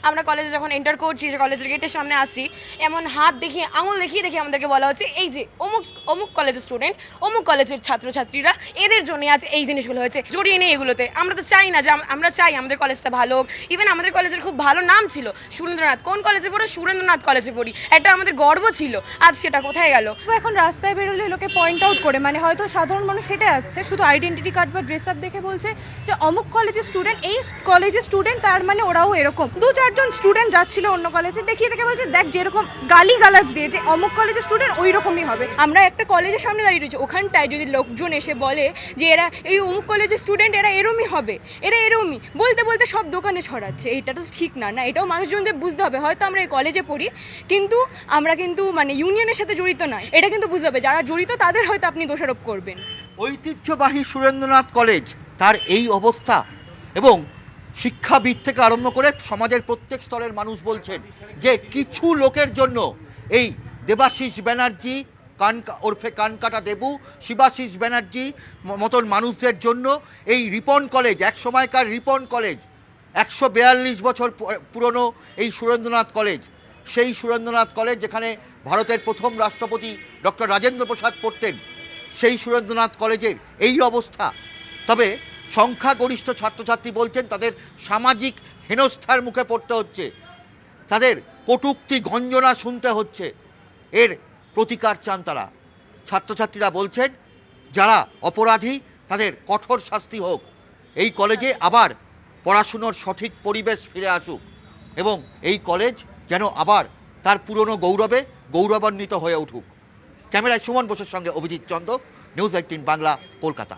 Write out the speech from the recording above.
আমরা কলেজে যখন এন্টার করছি, যে কলেজের গেটের সামনে আসি, এমন হাত দেখিয়ে আঙুল দেখিয়ে আমাদেরকে বলা হচ্ছে এই যে অমুক অমুক কলেজের স্টুডেন্ট, অমুক কলেজের ছাত্রছাত্রীরা, এদের জন্য আজ এই জিনিসগুলো হয়েছে, জড়িয়ে নেই এগুলোতে। আমরা তো চাই না যে আমরা চাই আমাদের কলেজটা ভালো হোক। ইভেন আমাদের কলেজের খুব ভালো নাম ছিল, সুরেন্দ্রনাথ। কোন কলেজে পড়ি? সুরেন্দ্রনাথ কলেজে পড়ি, এটা আমাদের গর্ব ছিল। আজ সেটা কোথায় গেল? এখন রাস্তায় বেরোলে লোকে পয়েন্ট আউট করে, মানে হয়তো সাধারণ মানুষ হেঁটে যাচ্ছে, শুধু আইডেন্টিটি কার্ড বা ড্রেস আপ দেখে বলছে যে অমুক কলেজের স্টুডেন্ট, এই কলেজের স্টুডেন্ট, তার মানে ওরাও এরকম। 2-4 জন স্টুডেন্ট যাচ্ছিল অন্য কলেজে, দেখিয়ে দেখে বলছে দেখ যেরকম গালিগালাজ দিয়ে যে অমুক কলেজের স্টুডেন্ট ওই রকমই হবে। আমরা একটা কলেজের সামনে দাঁড়িয়ে রয়েছি, ওখানটায় যদি লোকজন এসে বলে যে এরা এই অমুক কলেজের স্টুডেন্ট, এরা এরমই হবে, এরা এরমই বলতে বলতে সব দোকানে ছড়াচ্ছে, এটা তো ঠিক না। না, এটাও মানুষজনদের বুঝতে হবে। হয়তো আমরা এই কলেজে পড়ি, কিন্তু আমরা কিন্তু মানে ইউনিয়নের সাথে জড়িত নয়, এটা কিন্তু বুঝতে হবে। যারা জড়িত তাদের হয়তো আপনি দোষারোপ করবেন। ঐতিহ্যবাহী সুরেন্দ্রনাথ কলেজ, তার এই অবস্থা, এবং শিক্ষাবিদ থেকে আরম্ভ করে সমাজের প্রত্যেক স্তরের মানুষ বলছেন যে কিছু লোকের জন্য এই দেবাশিস ব্যানার্জি ওরফে কানকাটা দেবু, শিবাশিস ব্যানার্জি মতন মানুষদের জন্য এই রিপন কলেজ, এক সময়কার রিপন কলেজ, 142 বছর পুরনো এই সুরেন্দ্রনাথ কলেজ, সেই সুরেন্দ্রনাথ কলেজ যেখানে ভারতের প্রথম রাষ্ট্রপতি ডক্টর রাজেন্দ্র প্রসাদ পড়তেন, সেই সুরেন্দ্রনাথ কলেজের এই অবস্থা। তবে সংখ্যাগরিষ্ঠ ছাত্রছাত্রী বলছেন তাদের সামাজিক হেনস্থার মুখে পড়তে হচ্ছে, তাদের কটূক্তি গঞ্জনা শুনতে হচ্ছে। এর প্রতিকার চান তারা। ছাত্রছাত্রীরা বলছেন যারা অপরাধী তাদের কঠোর শাস্তি হোক, এই কলেজে আবার পড়াশুনোর সঠিক পরিবেশ ফিরে আসুক, এবং এই কলেজ যেন আবার তার পুরনো গৌরবে গৌরবান্বিত হয়ে উঠুক। ক্যামেরায় সুমন বোসের সঙ্গে অভিজিৎ চন্দ, নিউজ 18 বাংলা, কলকাতা।